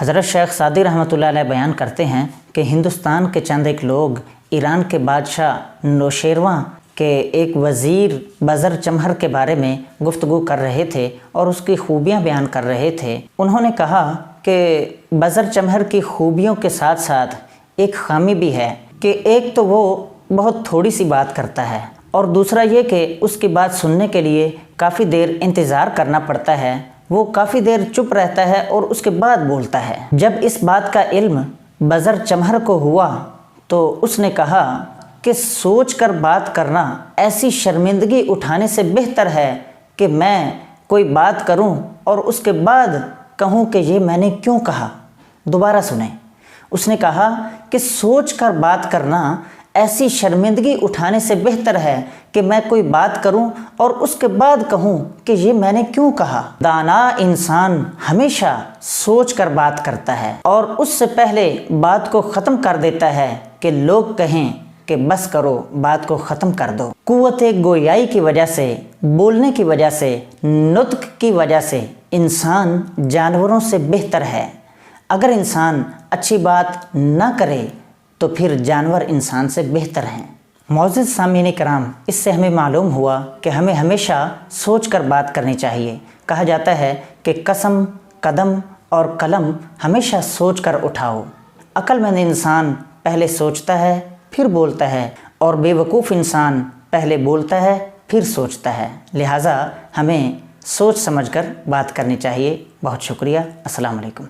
حضرت شیخ سعدی رحمۃ اللہ علیہ بیان کرتے ہیں کہ ہندوستان کے چند ایک لوگ ایران کے بادشاہ نوشیروان کے ایک وزیر بزر چمہر کے بارے میں گفتگو کر رہے تھے اور اس کی خوبیاں بیان کر رہے تھے۔ انہوں نے کہا کہ بزر چمہر کی خوبیوں کے ساتھ ساتھ ایک خامی بھی ہے کہ ایک تو وہ بہت تھوڑی سی بات کرتا ہے اور دوسرا یہ کہ اس کی بات سننے کے لیے کافی دیر انتظار کرنا پڑتا ہے، وہ کافی دیر چپ رہتا ہے اور اس کے بعد بولتا ہے۔ جب اس بات کا علم بزر چمہر کو ہوا تو اس نے کہا کہ سوچ کر بات کرنا ایسی شرمندگی اٹھانے سے بہتر ہے کہ میں کوئی بات کروں اور اس کے بعد کہوں کہ یہ میں نے کیوں کہا۔ دوبارہ سنیں، اس نے کہا کہ سوچ کر بات کرنا ایسی شرمندگی اٹھانے سے بہتر ہے کہ میں کوئی بات کروں اور اس کے بعد کہوں کہ یہ میں نے کیوں کہا۔ دانا انسان ہمیشہ سوچ کر بات کرتا ہے اور اس سے پہلے بات کو ختم کر دیتا ہے کہ لوگ کہیں کہ بس کرو، بات کو ختم کر دو۔ قوت گویائی کی وجہ سے، بولنے کی وجہ سے، نطق کی وجہ سے انسان جانوروں سے بہتر ہے۔ اگر انسان اچھی بات نہ کرے تو پھر جانور انسان سے بہتر ہیں۔ معزز سامعین کرام، اس سے ہمیں معلوم ہوا کہ ہمیں ہمیشہ سوچ کر بات کرنی چاہیے۔ کہا جاتا ہے کہ قسم، قدم اور قلم ہمیشہ سوچ کر اٹھاؤ۔ عقل مند انسان پہلے سوچتا ہے پھر بولتا ہے اور بے وقوف انسان پہلے بولتا ہے پھر سوچتا ہے، لہٰذا ہمیں سوچ سمجھ کر بات کرنی چاہیے۔ بہت شکریہ۔ السلام علیکم۔